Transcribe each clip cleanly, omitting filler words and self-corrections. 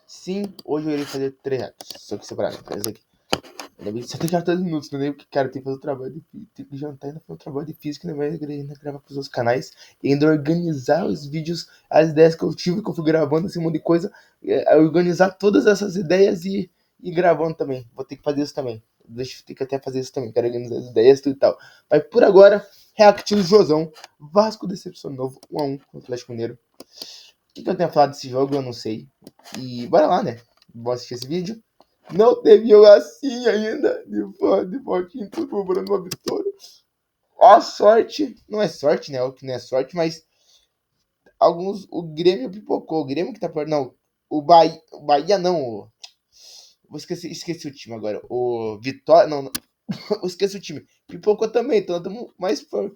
Sim, hoje eu irei fazer 3 reacts, só que separado, esse aqui. Só tem que 14 minutos, né? Porque, cara, tem que fazer o trabalho, tem que jantar, ainda fazer o trabalho de física, ainda gravar pros outros canais, e ainda organizar os vídeos, as ideias que eu tive, que eu fui gravando, assim, um monte de coisa, organizar todas essas ideias e gravando também. Vou ter que fazer isso também. Deixa eu ter que até fazer isso também, quero organizar as ideias tudo e tal. Mas por agora, react do Josão, Vasco decepcionou 1-1 com o Atlético Mineiro. O que eu tenho falado desse jogo, eu não sei. E bora lá, né? Vou assistir esse vídeo. Não teve jogo assim ainda. De voltinho, tudo cobrando uma vitória. Ó, sorte. Não é sorte, né? O que não é sorte, mas o Grêmio pipocou. O Grêmio que tá por. Não, o Bahia não. Esqueci o time agora. O Vitória. Não. Esqueci o time. Pipocou também. Então estamos mais por.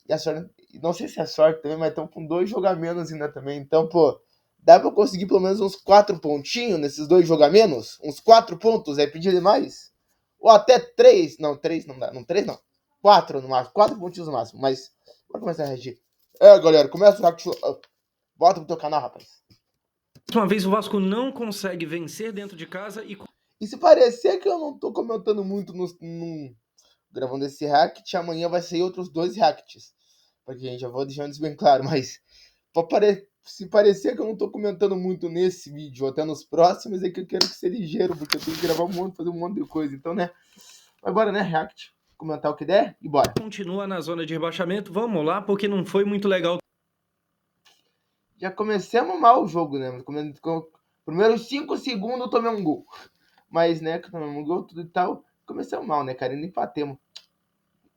E a sorte. Não sei se é sorte também, mas estamos com 2 jogos a menos ainda também. Então, pô. Dá pra conseguir pelo menos uns 4 pontinhos nesses 2 jogos a menos? Uns 4 pontos, é pedir demais? Ou até 3. Não, 3 não dá. Não, 3 não. 4 no máximo. 4 pontinhos no máximo. Mas, bora começar a reagir. Galera, começa o react. Bota pro teu canal, rapaz. Uma vez o Vasco não consegue vencer dentro de casa e se parecer que eu não tô comentando muito gravando esse react, amanhã vai sair outros 2 reacts. Porque, gente, já vou deixando isso bem claro, mas se parecer que eu não tô comentando muito nesse vídeo ou até nos próximos, é que eu quero que seja ligeiro, porque eu tenho que gravar fazer um monte de coisa. Então, né? Agora, né, react, comentar o que der e bora. Continua na zona de rebaixamento, vamos lá, porque não foi muito legal. Já comecemos mal o jogo, né? Primeiros 5 segundos eu tomei um gol. Mas, né, que tomei um gol, tudo e tal, começamos mal, né, cara? E não empatemos.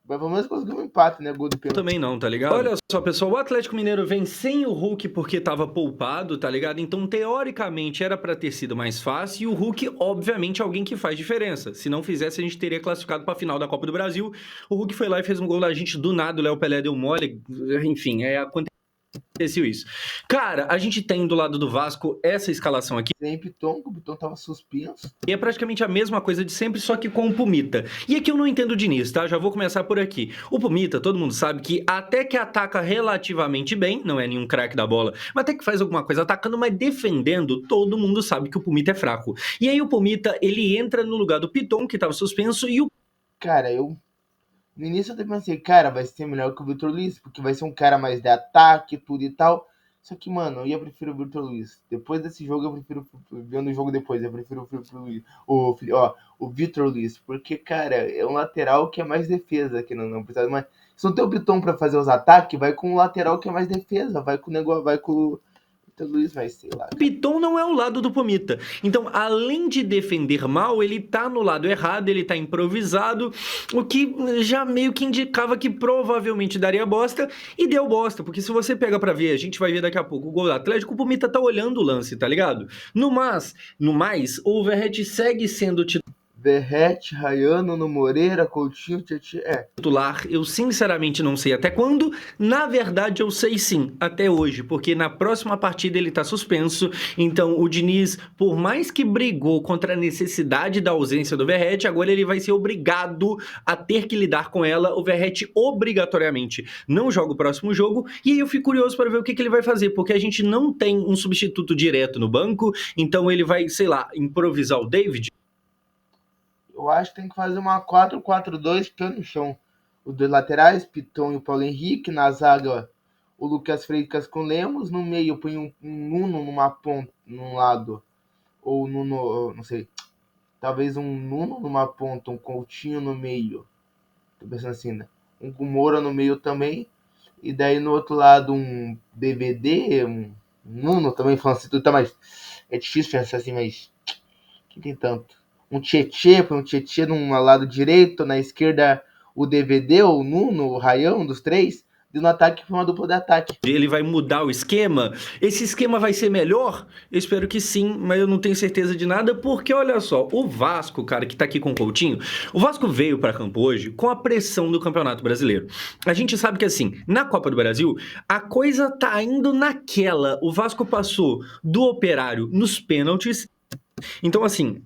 Mas pelo menos conseguimos um empate, né? Gol do pênalti. Também não, tá ligado? Olha só, pessoal, o Atlético Mineiro vem sem o Hulk porque tava poupado, tá ligado? Então, teoricamente, era pra ter sido mais fácil. E o Hulk, obviamente, é alguém que faz diferença. Se não fizesse, a gente teria classificado pra final da Copa do Brasil. O Hulk foi lá e fez um gol da gente do nada, o Léo Pelé deu mole. Enfim, aconteceu isso. Cara, a gente tem do lado do Vasco essa escalação aqui. Sem Piton, o Piton tava suspenso. E é praticamente a mesma coisa de sempre, só que com o Pumita. E aqui eu não entendo o Diniz, tá? Já vou começar por aqui. O Pumita, todo mundo sabe que até que ataca relativamente bem, não é nenhum craque da bola, mas até que faz alguma coisa atacando, mas defendendo, todo mundo sabe que o Pumita é fraco. E aí o Pumita, ele entra no lugar do Piton, que tava suspenso, e o... Cara, no início eu até pensei, cara, vai ser melhor que o Vitor Luiz, porque vai ser um cara mais de ataque, tudo e tal. Só que, mano, eu prefiro o Vitor Luiz. Depois desse jogo, eu prefiro, vendo o jogo depois, eu prefiro o Vitor Luiz. Porque, cara, é um lateral que é mais defesa, que não precisa mais. Se não tem o Piton pra fazer os ataques, vai com o lateral que é mais defesa, vai com o negócio, vai com o Luiz, vai, sei lá. O Piton não é o lado do Pumita. Então, além de defender mal, ele tá no lado errado, ele tá improvisado, o que já meio que indicava que provavelmente daria bosta, e deu bosta, porque se você pega pra ver, a gente vai ver daqui a pouco o gol do Atlético, o Pumita tá olhando o lance, tá ligado? No mais, o Verratti segue sendo Verratti, Rayano, no Moreira, Coutinho, titular, eu sinceramente não sei até quando. Na verdade eu sei sim, até hoje, porque na próxima partida ele tá suspenso. Então o Diniz, por mais que brigou contra a necessidade da ausência do Verratti, agora ele vai ser obrigado a ter que lidar com ela. O Verratti obrigatoriamente não joga o próximo jogo, e aí eu fico curioso para ver o que ele vai fazer, porque a gente não tem um substituto direto no banco, então ele vai, sei lá, improvisar o David. Eu acho que tem que fazer uma 4-4-2 pé no chão. Os 2 laterais, Piton e o Paulo Henrique. Na zaga, o Lucas Freitas com Lemos. No meio, põe um Nuno numa ponta, num lado. Ou Nuno, não sei. Talvez um Nuno numa ponta, um Coutinho no meio. Tô pensando assim, né? Um Moura no meio também. E daí no outro lado um DVD, um Nuno também, falando assim, tudo tá mais. É difícil pensar assim, mas. Que tem tanto? Um Tietê no lado direito, na esquerda o DVD, o Nuno, o Rayão, dos 3, e no ataque foi uma dupla de ataque. Ele vai mudar o esquema? Esse esquema vai ser melhor? Eu espero que sim, mas eu não tenho certeza de nada, porque olha só, o Vasco, cara, que tá aqui com o Coutinho, o Vasco veio pra campo hoje com a pressão do Campeonato Brasileiro. A gente sabe que assim, na Copa do Brasil, a coisa tá indo naquela. O Vasco passou do Operário nos pênaltis. Então assim,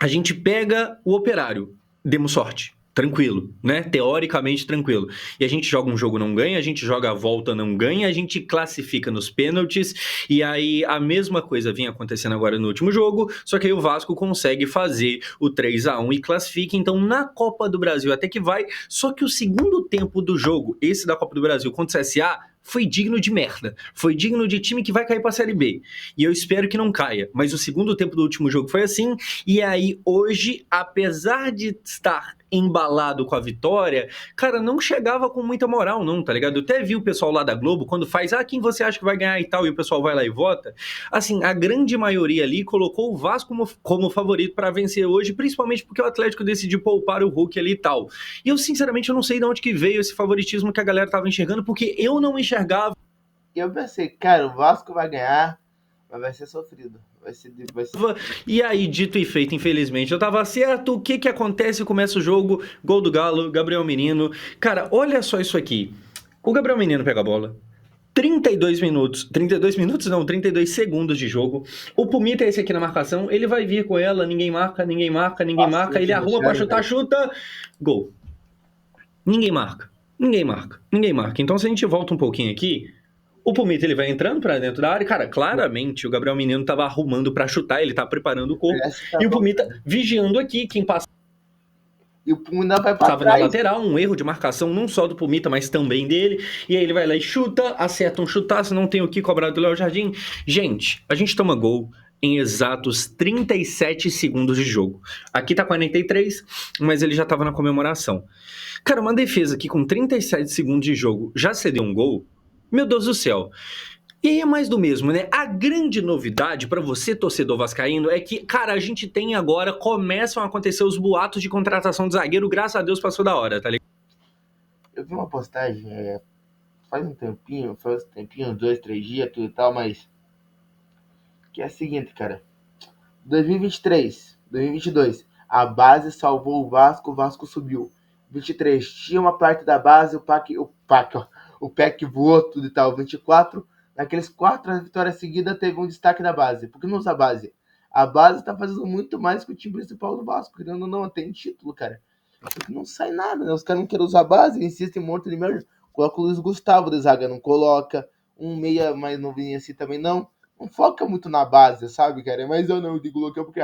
a gente pega o Operário, demos sorte. tranquilo, né? Teoricamente tranquilo. E a gente joga um jogo, não ganha, a gente joga a volta, não ganha, a gente classifica nos pênaltis, e aí a mesma coisa vinha acontecendo agora no último jogo, só que aí o Vasco consegue fazer o 3-1 e classifica, então na Copa do Brasil até que vai, só que o segundo tempo do jogo, esse da Copa do Brasil contra o CSA, foi digno de merda. Foi digno de time que vai cair pra Série B. E eu espero que não caia. Mas o segundo tempo do último jogo foi assim. E aí, hoje, apesar de estar embalado com a vitória, cara, não chegava com muita moral, não, tá ligado? Eu até vi o pessoal lá da Globo, quando faz, quem você acha que vai ganhar e tal, e o pessoal vai lá e vota. Assim, a grande maioria ali colocou o Vasco como favorito para vencer hoje, principalmente porque o Atlético decidiu poupar o Hulk ali e tal. E eu, sinceramente, eu não sei de onde que veio esse favoritismo que a galera tava enxergando, porque eu não enxergava. E eu pensei, cara, o Vasco vai ganhar, mas vai ser sofrido. Vai ser. E aí, dito e feito, infelizmente, eu tava certo. O que que acontece? Começa o jogo, gol do Galo, Gabriel Menino. Cara, olha só isso aqui. O Gabriel Menino pega a bola. 32 minutos, 32 minutos não, 32 segundos de jogo. O Pumita é esse aqui na marcação, ele vai vir com ela, ninguém marca, ninguém marca, ninguém Nossa, marca, ele arruma pra chutar, chuta, gol. Ninguém marca, ninguém marca, ninguém marca. Então se a gente volta um pouquinho aqui, o Pumita ele vai entrando pra dentro da área, cara, claramente o Gabriel Menino tava arrumando pra chutar, ele tá preparando o corpo, Parece que tá e o bom. Pumita vigiando aqui, quem passa E o Pumita vai pra estava na trás. lateral, um erro de marcação não só do Pumita, mas também dele. E aí ele vai lá e chuta, acerta um chutaço, não tem o que cobrar do Léo Jardim. Gente, a gente toma gol em exatos 37 segundos de jogo. Aqui tá 43, mas ele já tava na comemoração. Cara, uma defesa que com 37 segundos de jogo já cedeu um gol, meu Deus do céu. E aí é mais do mesmo, né? A grande novidade pra você, torcedor vascaíno, é que, cara, a gente tem agora, começam a acontecer os boatos de contratação de zagueiro, graças a Deus passou da hora, tá ligado? Eu vi uma postagem faz um tempinho, 2, 3 dias, tudo e tal, mas que é a seguinte, cara. 2023, 2022, a base salvou o Vasco subiu. 23, tinha uma parte da base, o PEC voou, tudo e tal. 24, naqueles 4 vitórias seguidas, teve um destaque da base. Por que não usa a base? A base tá fazendo muito mais que o time principal do Vasco, querendo ou não, tem título, cara. Porque não sai nada, né? Os caras não querem usar a base, insistem muito de merda. Coloca o Luiz Gustavo de zaga, não coloca. Um meia mais novinho assim também não foca muito na base, sabe, cara? Mas eu não digo louco porque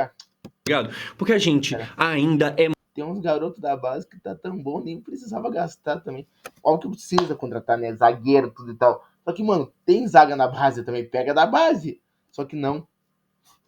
Porque a gente ainda é tem uns garotos da base que tá tão bom, nem precisava gastar também. Óbvio que precisa contratar, né? Zagueiro, tudo e tal. Só que, mano, tem zaga na base também, pega da base. Só que não.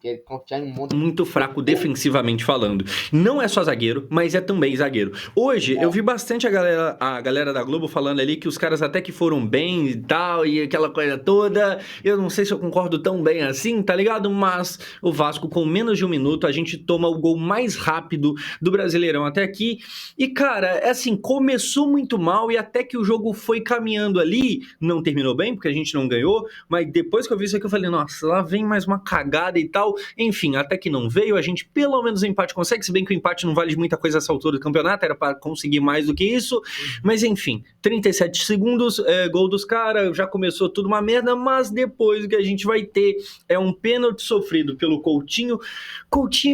Quer confiar em um monte muito fraco defensivamente falando. Não é só zagueiro, mas é também zagueiro. Hoje eu vi bastante a galera da Globo falando ali que os caras até que foram bem e tal, e aquela coisa toda. Eu não sei se eu concordo tão bem assim, tá ligado? Mas o Vasco, com menos de um minuto, a gente toma o gol mais rápido do Brasileirão até aqui. E, cara, é assim, começou muito mal e até que o jogo foi caminhando ali, não terminou bem, porque a gente não ganhou, mas depois que eu vi isso aqui, eu falei, nossa, lá vem mais uma cagada e tal. Enfim, até que não veio, a gente pelo menos o empate consegue, se bem que o empate não vale de muita coisa essa altura do campeonato, era para conseguir mais do que isso, mas enfim, 37 segundos, gol dos caras, já começou tudo uma merda, mas depois o que a gente vai ter é um pênalti sofrido pelo Coutinho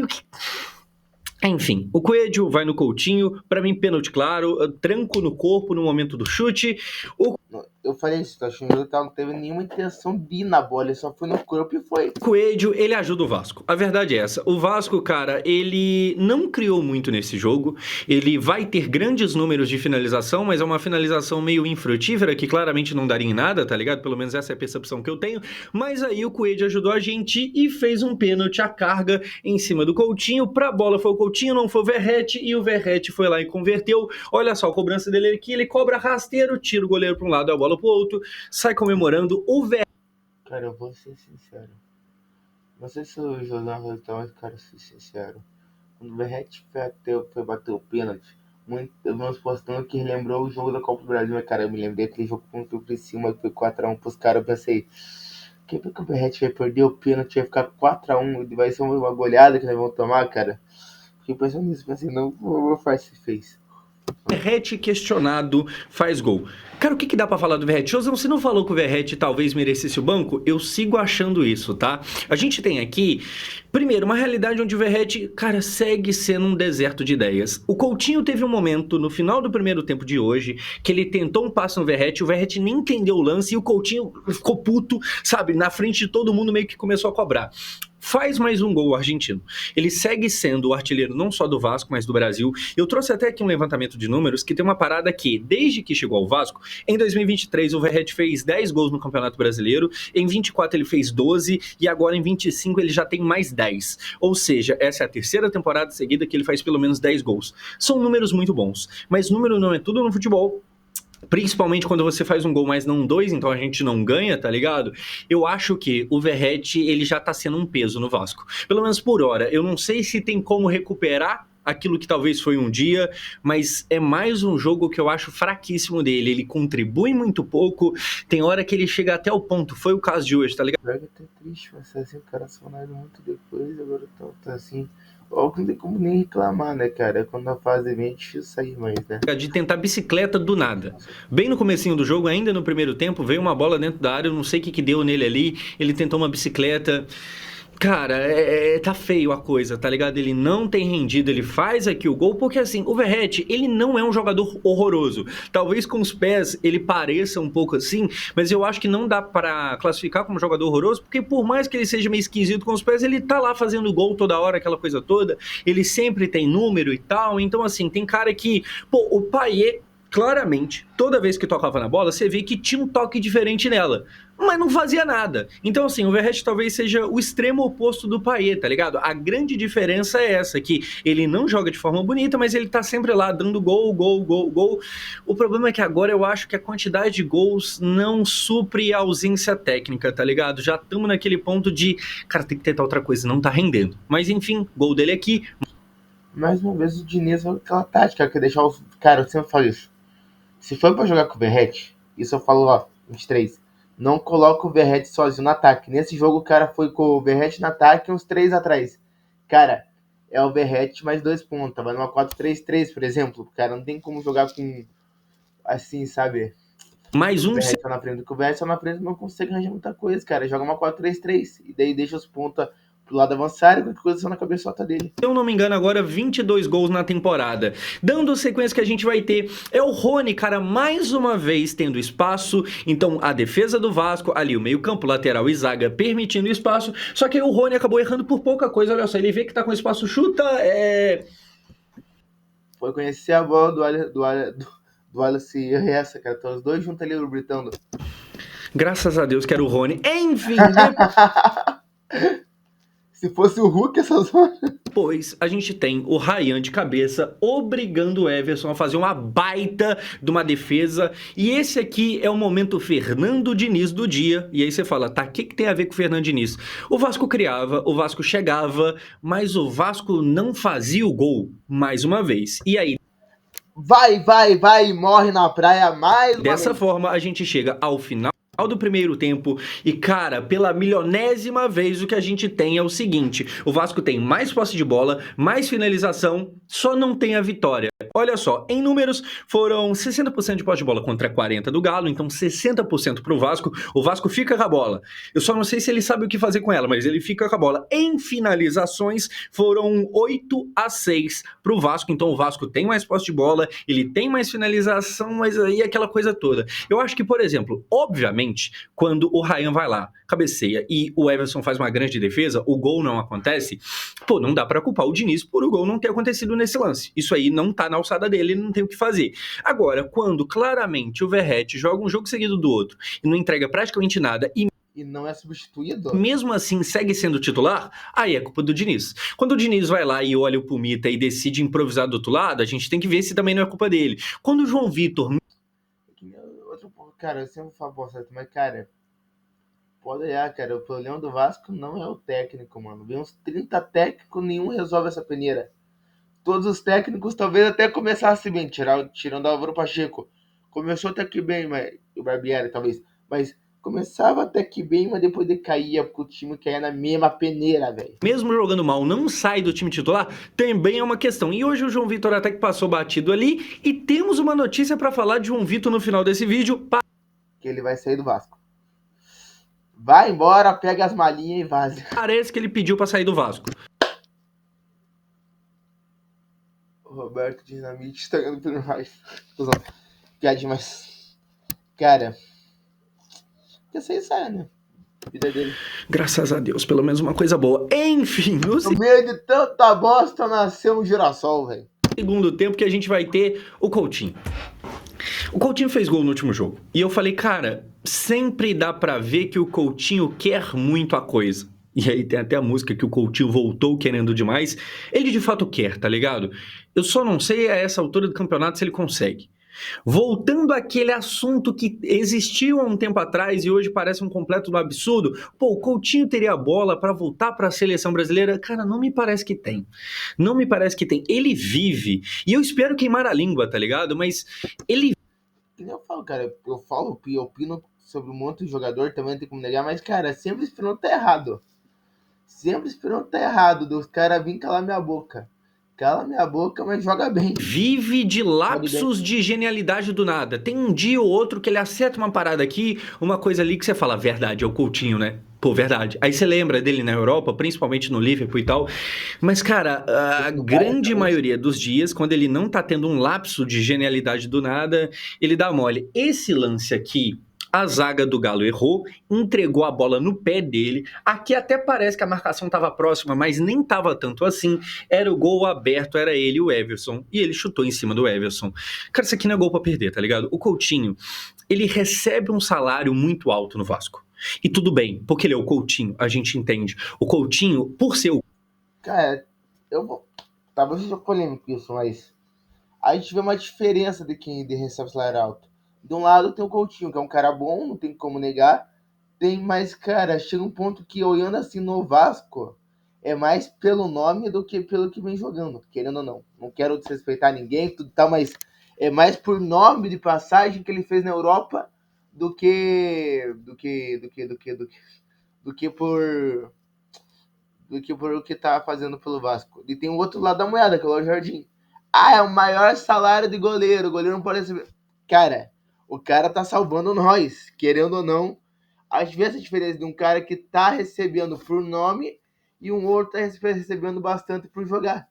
que... Enfim, o Coelho vai no Coutinho, pra mim pênalti claro, tranco no corpo no momento do chute. Eu falei isso, acho que o não teve nenhuma intenção de ir na bola, ele só foi no corpo e foi. O Coelho, ele ajuda o Vasco. A verdade é essa. O Vasco, cara, ele não criou muito nesse jogo. Ele vai ter grandes números de finalização, mas é uma finalização meio infrutífera, que claramente não daria em nada, tá ligado? Pelo menos essa é a percepção que eu tenho. Mas aí o Coelho ajudou a gente e fez um pênalti à carga em cima do Coutinho. Pra bola foi o Coutinho, não foi o Verratti, e o Verratti foi lá e converteu. Olha só a cobrança dele aqui, ele cobra rasteiro, tira o goleiro pra um lado e a bola pro outro, sai comemorando. O Verratti... Cara, eu vou ser sincero. Não sei se o José vai estar, mas, cara, ser sincero. Quando o Verratti foi bater o pênalti, meus postando que lembrou o jogo da Copa do Brasil, mas, cara, eu me lembrei aquele jogo contra o Criciúma, que foi 4x1 pros caras, eu pensei, que o Verratti vai perder o pênalti, vai ficar 4x1, vai ser uma goleada que nós vamos tomar, cara. Fiquei pensando nisso, pensei, não, o Farsi fez. Verratti questionado faz gol. Cara, o que dá pra falar do Verratti? Josão, você não falou que o Verratti talvez merecesse o banco? Eu sigo achando isso, tá? A gente tem aqui, primeiro, uma realidade onde o Verratti, cara, segue sendo um deserto de ideias. O Coutinho teve um momento no final do primeiro tempo de hoje que ele tentou um passe no Verratti, o Verratti nem entendeu o lance e o Coutinho ficou puto, sabe? Na frente de todo mundo meio que começou a cobrar. Faz mais um gol o argentino. Ele segue sendo o artilheiro não só do Vasco, mas do Brasil. Eu trouxe até aqui um levantamento de números que tem uma parada que, desde que chegou ao Vasco, em 2023 o Verratti fez 10 gols no Campeonato Brasileiro, em 24 ele fez 12 e agora em 25 ele já tem mais 10. Ou seja, essa é a terceira temporada seguida que ele faz pelo menos 10 gols. São números muito bons, mas número não é tudo no futebol. Principalmente quando você faz um gol, mas não dois, então a gente não ganha, tá ligado? Eu acho que o Verratti, ele já tá sendo um peso no Vasco. Pelo menos por hora. Eu não sei se tem como recuperar aquilo que talvez foi um dia, mas é mais um jogo que eu acho fraquíssimo dele. Ele contribui muito pouco, tem hora que ele chega até o ponto. Foi o caso de hoje, tá ligado? É até triste, mas assim, o cara sonaram muito depois, agora tá assim. Logo não tem como nem reclamar, né, cara? Quando a fase vem é difícil sair mais, né? De tentar bicicleta do nada. Bem no comecinho do jogo, ainda no primeiro tempo, veio uma bola dentro da área, eu não sei o que deu nele ali, ele tentou uma bicicleta. Cara, tá feio a coisa, tá ligado? Ele não tem rendido, ele faz aqui o gol, porque assim, o Verratti, ele não é um jogador horroroso. Talvez com os pés ele pareça um pouco assim, mas eu acho que não dá pra classificar como jogador horroroso, porque por mais que ele seja meio esquisito com os pés, ele tá lá fazendo gol toda hora, aquela coisa toda, ele sempre tem número e tal, então assim, tem cara que, pô, o Payet, claramente, toda vez que tocava na bola, você vê que tinha um toque diferente nela, mas não fazia nada. Então, assim, o Verratti talvez seja o extremo oposto do Payet, tá ligado? A grande diferença é essa, que ele não joga de forma bonita, mas ele tá sempre lá dando gol, gol, gol, gol. O problema é que agora eu acho que a quantidade de gols não supre a ausência técnica, tá ligado? Já estamos naquele ponto de, cara, tem que tentar outra coisa, não tá rendendo. Mas enfim, gol dele aqui. Mais uma vez o Diniz vai com aquela tática, que é deixar os. Cara, eu sempre falo isso. Se for pra jogar com o Verratti, isso eu falo, ó, 23. Não coloca o Verratti sozinho no ataque. Nesse jogo o cara foi com o Verratti no ataque e uns 3 atrás. Cara, é o Verratti mais 2 pontas. Vai numa 4-3-3, por exemplo. Cara, não tem como jogar com, assim, sabe? Mais O um. Verratti só na frente. Porque o Verratti só na frente não consegue arranjar muita coisa, cara. Joga uma 4-3-3. E daí deixa os pontas pro lado avançado e qualquer coisa só na cabeçota dele. Se eu não me engano, agora 22 gols na temporada. Dando a sequência que a gente vai ter, é o Rony, cara, mais uma vez tendo espaço. Então, a defesa do Vasco, ali o meio-campo, lateral e zaga permitindo espaço. Só que aí o Rony acabou errando por pouca coisa. Olha só, ele vê que tá com espaço, chuta. Foi conhecer a bola do Wallace e essa, cara. Estão os dois juntos ali gritando. Graças a Deus que era o Rony. Enfim, Se fosse o Hulk, essa zona. depois a gente tem o Ryan de cabeça obrigando o Everson a fazer uma baita de uma defesa. E esse aqui é o momento Fernando Diniz do dia. E aí você fala, tá, o que tem a ver com o Fernando Diniz? O Vasco criava, o Vasco chegava, mas o Vasco não fazia o gol mais uma vez. E aí, Vai, morre na praia mais uma dessa vez. forma, a gente chega ao final do primeiro tempo e, cara, pela milionésima vez o que a gente tem é o seguinte: o Vasco tem mais posse de bola, mais finalização, só não tem a vitória. Olha só, em números foram 60% de posse de bola contra 40% do Galo, então 60% pro Vasco. O Vasco fica com a bola. Eu só não sei se ele sabe o que fazer com ela, mas ele fica com a bola. Em finalizações foram 8-6 pro Vasco, então o Vasco tem mais posse de bola, ele tem mais finalização, mas aí aquela coisa toda. Eu acho que, por exemplo, obviamente, quando o Ryan vai lá, cabeceia e o Everson faz uma grande defesa, o gol não acontece, pô, não dá pra culpar o Diniz por o gol não ter acontecido nesse lance. Isso aí não tá na alçada dele, ele não tem o que fazer. Agora, quando claramente o Verratti joga um jogo seguido do outro e não entrega praticamente nada e não é substituído, mesmo assim segue sendo titular, aí é culpa do Diniz. Quando o Diniz vai lá e olha o Pumita e decide improvisar do outro lado, a gente tem que ver se também não é culpa dele. Quando o João Vitor... Cara, eu sempre falo certo, mas, cara, pode olhar, cara, o problema do Vasco não é o técnico, mano. Vem uns 30 técnicos, nenhum resolve essa peneira. Todos os técnicos talvez até começassem bem, tirando o Álvaro Pacheco. Começou até que bem, mas o Barbieri talvez. Mas Começava até que bem, mas depois decaía, porque o time caía na mesma peneira, velho. Mesmo jogando mal, não sai do time titular, também é uma questão. E hoje o João Vitor até que passou batido ali, e temos uma notícia para falar de João Vitor no final desse vídeo. Que ele vai sair do Vasco. Vai embora, pega as malinhas e vaza. Parece que ele pediu para sair do Vasco. O Roberto Dinamite está ganhando pelo mais. Piadinha, mas. Cara. Quer ser sério, né? Vida dele. Graças a Deus, pelo menos uma coisa boa. Enfim, no meio de tanta bosta nasceu um girassol, velho. Segundo tempo que a gente vai ter o Coutinho. O Coutinho fez gol no último jogo. E eu falei, cara, sempre dá pra ver que o Coutinho quer muito a coisa. E aí tem até a música que o Coutinho voltou querendo demais. Ele de fato quer, tá ligado? Eu só não sei a essa altura do campeonato se ele consegue. Voltando àquele assunto que existiu há um tempo atrás e hoje parece um completo absurdo, pô, o Coutinho teria a bola para voltar para a seleção brasileira? Cara, não me parece que tem. Não me parece que tem. Ele vive, e eu espero queimar a língua, tá ligado? Mas ele... Que nem eu falo, cara, eu opino sobre um monte de jogador, também não tem como negar, mas, cara, sempre esperando tá errado. Sempre esperando tá errado, dos caras virem calar minha boca. Cala minha boca, mas joga bem. Vive de lapsos de genialidade do nada. Tem um dia ou outro que ele acerta uma parada aqui, uma coisa ali que você fala, verdade, é o Coutinho, né? Pô, verdade. Aí você lembra dele na Europa, principalmente no Liverpool e tal. Mas, cara, a grande maioria dos dias, quando ele não tá tendo um lapso de genialidade do nada, ele dá mole. Esse lance aqui, a zaga do Galo errou, entregou a bola no pé dele. Aqui até parece que a marcação estava próxima, mas nem estava tanto assim. Era o gol aberto, era ele e o Everson. E ele chutou em cima do Everson. Cara, isso aqui não é gol pra perder, tá ligado? O Coutinho, ele recebe um salário muito alto no Vasco. E tudo bem, porque ele é o Coutinho, a gente entende. O Coutinho, por ser o... Cara, eu vou... Talvez seja polêmico isso, mas... A gente vê uma diferença de quem recebe salário alto. De um lado tem o Coutinho, que é um cara bom, não tem como negar. Tem mais, cara, chega um ponto que olhando assim no Vasco, é mais pelo nome do que pelo que vem jogando, querendo ou não. Não quero desrespeitar ninguém, tudo tal, mas é mais por nome de passagem que ele fez na Europa do que por o que tá fazendo pelo Vasco. E tem o outro lado da moeda, que é o Jardim. Ah, é o maior salário de goleiro. O goleiro não pode receber. Cara, o cara tá salvando nós, querendo ou não. A gente vê essa diferença de um cara que tá recebendo por nome e um outro tá recebendo bastante por jogar.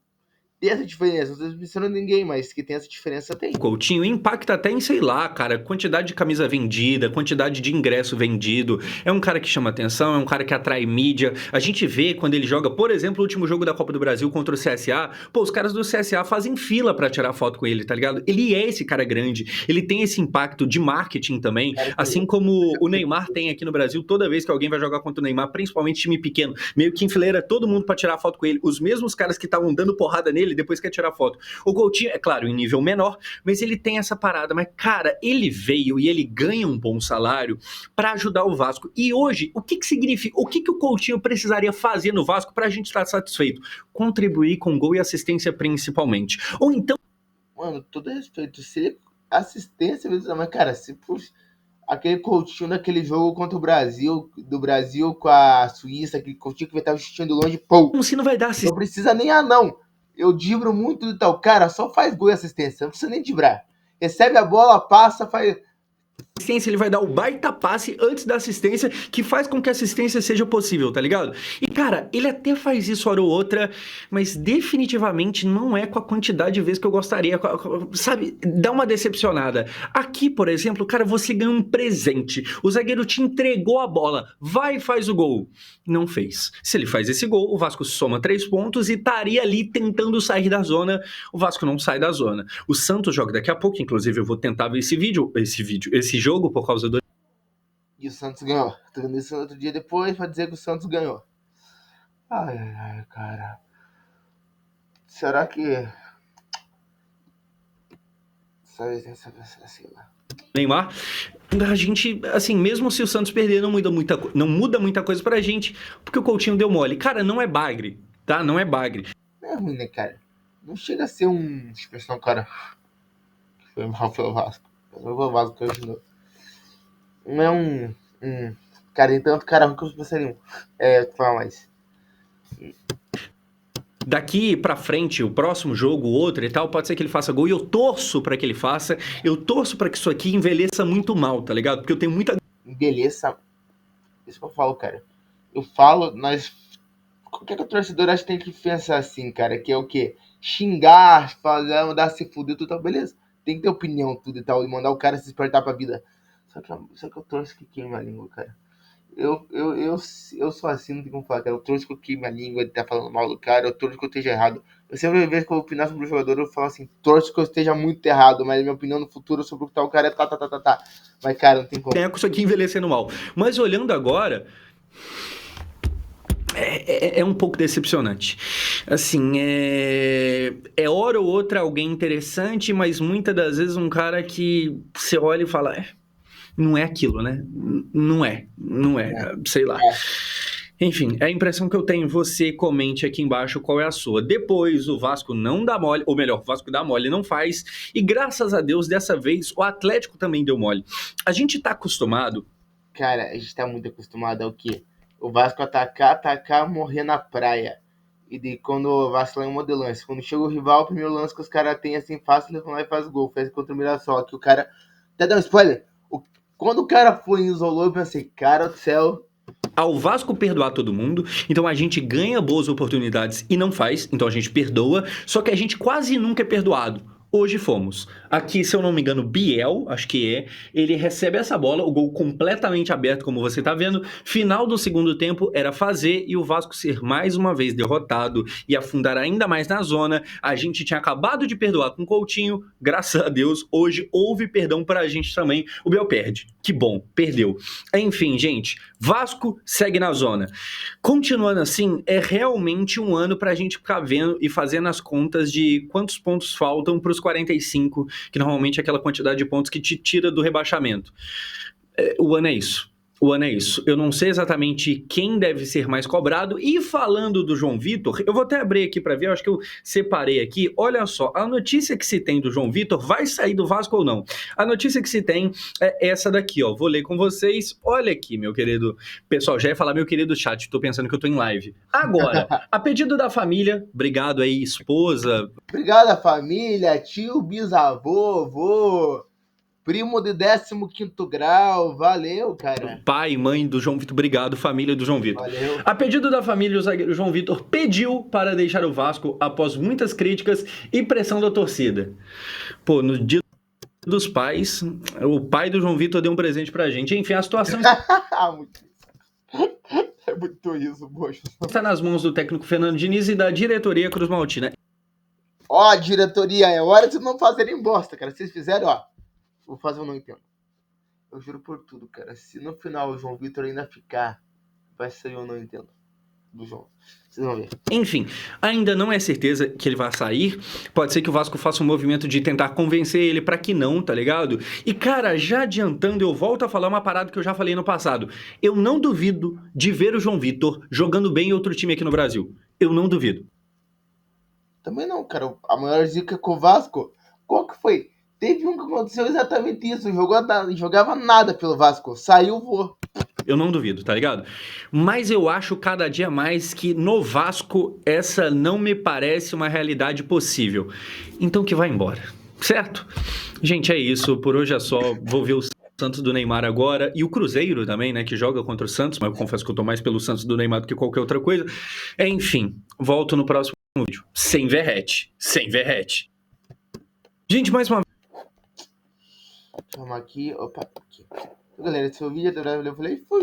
Tem essa diferença, não estou mencionando ninguém, mas que tem essa diferença tem. O Coutinho impacta até em, sei lá, cara, quantidade de camisa vendida, quantidade de ingresso vendido. É um cara que chama atenção, é um cara que atrai mídia. A gente vê quando ele joga, por exemplo, o último jogo da Copa do Brasil contra o CSA, pô, os caras do CSA fazem fila pra tirar foto com ele, tá ligado? Ele é esse cara grande, ele tem esse impacto de marketing também, assim como o Neymar tem aqui no Brasil, toda vez que alguém vai jogar contra o Neymar, principalmente time pequeno, meio que enfileira todo mundo pra tirar foto com ele. Os mesmos caras que estavam dando porrada nele, depois quer tirar foto. O Coutinho, é claro, em nível menor, mas ele tem essa parada. Mas, cara, ele veio e ele ganha um bom salário pra ajudar o Vasco. E hoje, o que que significa? O que que o Coutinho precisaria fazer no Vasco pra gente estar satisfeito? Contribuir com gol e assistência principalmente. Ou então... Mano, todo respeito, se ele assistência, mas, cara, se puxa, aquele Coutinho naquele jogo contra o Brasil, do Brasil com a Suíça, aquele Coutinho que estava chutando longe, pô. Como se não vai dar assistência. Não precisa nem não. Eu dibro muito do tal. Cara, só faz gol e assistência. Não precisa nem dibrar. Recebe a bola, passa, faz... Ele vai dar o baita passe antes da assistência, que faz com que a assistência seja possível, tá ligado? E, cara, ele até faz isso hora ou outra, mas definitivamente não é com a quantidade de vezes que eu gostaria, sabe? Dá uma decepcionada. Aqui, por exemplo, cara, você ganha um presente. O zagueiro te entregou a bola, vai e faz o gol. Não fez. Se ele faz esse gol, o Vasco soma 3 pontos e estaria ali tentando sair da zona. O Vasco não sai da zona. O Santos joga daqui a pouco, inclusive eu vou tentar ver esse jogo por causa do... E o Santos ganhou. Tô vendo isso outro dia depois pra dizer que o Santos ganhou. Ai, cara. Será que... Sei lá. Neymar, a gente, assim, mesmo se o Santos perder, não muda muita coisa pra gente, porque o Coutinho deu mole. Cara, não é bagre, tá? Não é bagre. Não é ruim, né, cara? Não chega a ser um... expressão, cara... Foi mal, foi o Vasco. Foi o Vasco que ajudou. Não é um... Hum. Cara, tem tanto cara ruim que eu passaria um. Fala mais. Daqui pra frente, o próximo jogo, o outro e tal, pode ser que ele faça gol e eu torço pra que ele faça. Eu torço pra que isso aqui envelheça muito mal, tá ligado? Porque eu tenho muita. Beleza. Isso que eu falo, cara. Eu falo, mas qualquer torcedor acho que tem que pensar assim, cara, que é o quê? Xingar, fazer, mandar se fuder, tudo tal, beleza. Tem que ter opinião, tudo e tal, e mandar o cara se despertar pra vida. Só que eu torço que queima a língua, cara. Eu sou assim, não tem como falar, cara. Eu torço que eu queime a língua de estar falando mal do cara, eu torço que eu esteja errado. Eu sempre vejo que eu opinar sobre o jogador, eu falo assim, torço que eu esteja muito errado, mas minha opinião no futuro sobre o que tal cara é tá. Mas, cara, não tem como. Isso aqui envelhecendo mal. Mas olhando agora, é um pouco decepcionante. Assim, é hora ou outra alguém interessante, mas muitas das vezes um cara que você olha e fala, não é aquilo, né? Não é, sei lá. Enfim, é a impressão que eu tenho. Você comente aqui embaixo qual é a sua. Depois, o Vasco não dá mole, ou melhor, o Vasco dá mole não faz. E graças a Deus, dessa vez, o Atlético também deu mole. A gente tá acostumado. Cara, a gente tá muito acostumado ao quê? O Vasco atacar, morrer na praia. E de quando o Vasco lá em um lance. Quando chega o rival, o primeiro lance que os caras têm assim fácil, eles vão lá e faz gol. Faz contra o Mirassol. Que o cara. Até dá um spoiler. Quando o cara foi e isolou, eu pensei, cara do céu. Ao Vasco perdoar todo mundo, então a gente ganha boas oportunidades e não faz, então a gente perdoa, só que a gente quase nunca é perdoado. Hoje fomos. Aqui, se eu não me engano, Biel, acho que é, ele recebe essa bola, o gol completamente aberto, como você tá vendo. Final do segundo tempo era fazer e o Vasco ser mais uma vez derrotado e afundar ainda mais na zona. A gente tinha acabado de perdoar com o Coutinho, graças a Deus, hoje houve perdão pra gente também. O Biel perde. Que bom, perdeu. Enfim, gente, Vasco segue na zona. Continuando assim, é realmente um ano pra gente ficar vendo e fazendo as contas de quantos pontos faltam pros 45, que normalmente é aquela quantidade de pontos que te tira do rebaixamento. O ano é isso. O ano é isso. Eu não sei exatamente quem deve ser mais cobrado. E falando do João Vitor, eu vou até abrir aqui para ver, eu acho que eu separei aqui. Olha só, a notícia que se tem do João Vitor vai sair do Vasco ou não? A notícia que se tem é essa daqui, ó. Vou ler com vocês. Olha aqui, meu querido. Pessoal, já ia falar meu querido chat, tô pensando que eu tô em live. Agora, a pedido da família, obrigado aí, esposa. Obrigado, família, tio, bisavô, vô, primo de 15º grau. Valeu, cara. Pai, mãe do João Vitor, obrigado, família do João Vitor. Valeu. A pedido da família, o zagueiro João Vitor pediu para deixar o Vasco após muitas críticas e pressão da torcida. Pô, no dia dos pais, o pai do João Vitor deu um presente pra gente. Enfim, a situação É muito isso, poxa. está nas mãos do técnico Fernando Diniz e da diretoria Cruz Maltina. Ó, diretoria, é hora de não fazerem bosta, cara. Se vocês fizerem, ó, vou fazer, eu não entendo. Eu juro por tudo, cara. Se no final o João Vitor ainda ficar, vai ser eu não entendo do João. Vocês vão ver. Enfim, ainda não é certeza que ele vai sair. Pode ser que o Vasco faça um movimento de tentar convencer ele pra que não, tá ligado? E cara, já adiantando, eu volto a falar uma parada que eu já falei no passado. Eu não duvido de ver o João Vitor jogando bem em outro time aqui no Brasil. Eu não duvido. Também não, cara. A maior zica com o Vasco, qual que foi? Teve um que aconteceu exatamente isso. Jogava nada pelo Vasco. Saiu, voou. Eu não duvido, tá ligado? Mas eu acho cada dia mais que no Vasco essa não me parece uma realidade possível. Então que vai embora, certo? Gente, é isso. Por hoje é só. Vou ver o Santos do Neymar agora e o Cruzeiro também, né, que joga contra o Santos, mas eu confesso que eu tô mais pelo Santos do Neymar do que qualquer outra coisa. Enfim, volto no próximo vídeo. Sem verrete. Sem verrete. Gente, mais uma Vamos aqui. Opa, aqui. Galera, esse foi o vídeo. Eu falei, fui.